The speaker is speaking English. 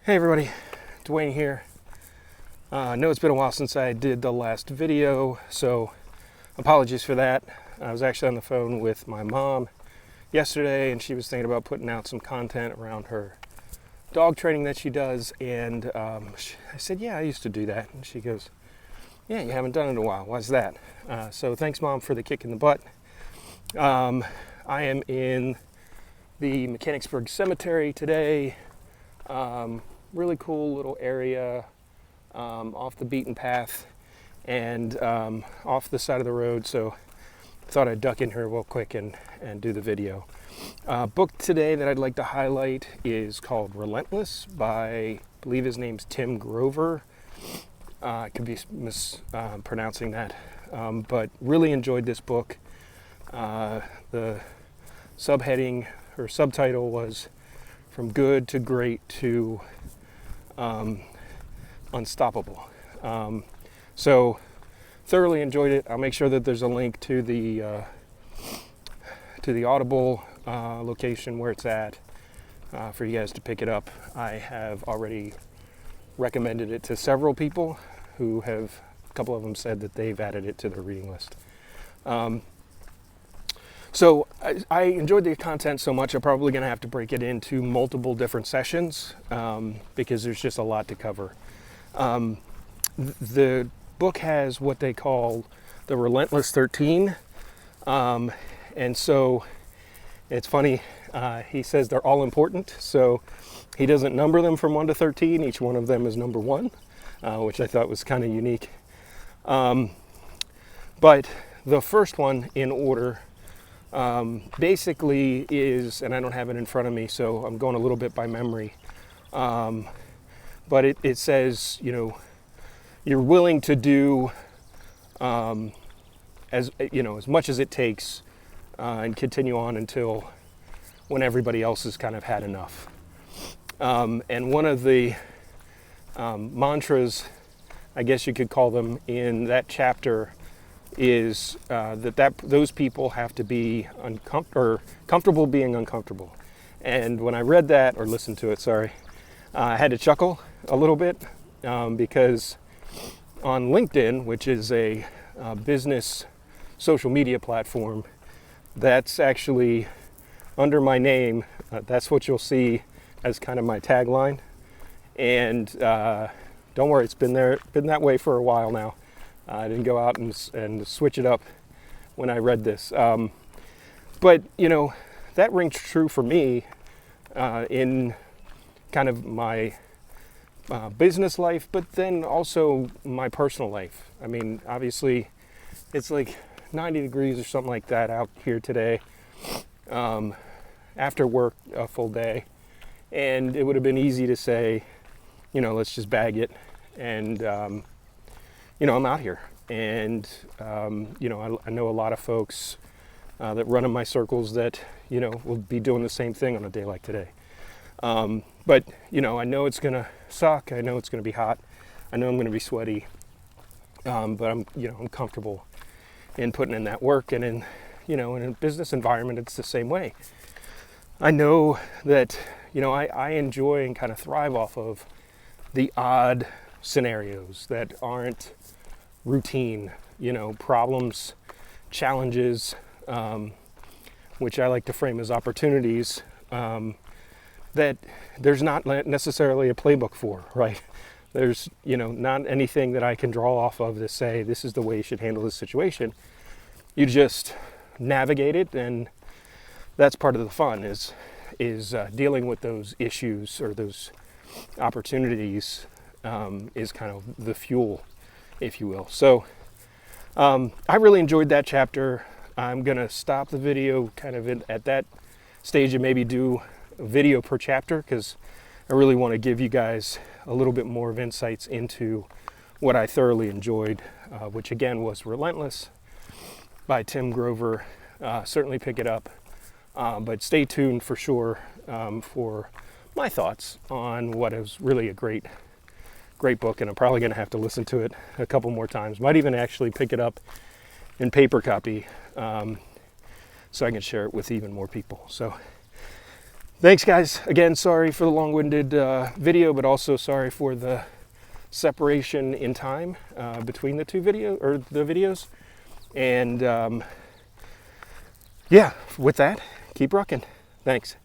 Hey everybody, Dwayne here. I know it's been a while since I did the last video, so apologies for that. I was actually on the phone with my mom yesterday, and she was thinking about putting out some content around her dog training that she does, and I said, yeah, I used to do that. And she goes, yeah, you haven't done it in a while. Why's that? So thanks, Mom, for the kick in the butt. I am in the mxburg cemetery today. Really cool little area off the beaten path and off the side of the road, so I thought I'd duck in here real quick and do the video. Book today that I'd like to highlight is called Relentless by, I believe his name's Tim Grover. I could be mispronouncing that, but really enjoyed this book. The subheading or subtitle was From Good to Great to Unstoppable. So thoroughly enjoyed it. I'll make sure that there's a link to the Audible location where it's at for you guys to pick it up. I have already recommended it to several people who have, a couple of them said that they've added it to their reading list. So I enjoyed the content so much, I'm probably going to have to break it into multiple different sessions because there's just a lot to cover. The book has what they call the Relentless 13. And so it's funny, he says they're all important. So he doesn't number them from 1 to 13. Each one of them is number 1, which I thought was kind of unique. But the first one in order basically is, and I don't have it in front of me, so I'm going a little bit by memory, but it says, you know, you're willing to do as much as it takes and continue on until when everybody else has kind of had enough. And one of the mantras, I guess you could call them, in that chapter is that those people have to be comfortable being uncomfortable. And when I read that, or listened to it, I had to chuckle a little bit because on LinkedIn, which is a business social media platform, that's actually under my name. That's what you'll see as kind of my tagline. And don't worry, it's been that way for a while now. I didn't go out and switch it up when I read this. But, you know, that rings true for me in kind of my business life, but then also my personal life. I mean, obviously, it's like 90 degrees or something like that out here today after work, a full day. And it would have been easy to say, you know, let's just bag it and I'm out here, and I know a lot of folks that run in my circles that will be doing the same thing on a day like today. But I know it's gonna suck. I know it's gonna be hot. I know I'm gonna be sweaty. But I'm comfortable in putting in that work, and in a business environment, it's the same way. I know that I enjoy and kind of thrive off of the odd scenarios that aren't routine, problems, challenges, which I like to frame as opportunities, that there's not necessarily a playbook for, right? There's, not anything that I can draw off of to say, this is the way you should handle this situation. You just navigate it, and that's part of the fun is dealing with those issues or those opportunities is kind of the fuel, if you will. So I really enjoyed that chapter. I'm going to stop the video kind of at that stage and maybe do a video per chapter, because I really want to give you guys a little bit more of insights into what I thoroughly enjoyed, which again was Relentless by Tim Grover. Certainly pick it up, but stay tuned for sure for my thoughts on what is really a great book, and I'm probably going to have to listen to it a couple more times. Might even actually pick it up in paper copy so I can share it with even more people. So Thanks, guys. Again, sorry for the long-winded video, but also sorry for the separation in time between the videos. And yeah, with that, keep rucking. Thanks.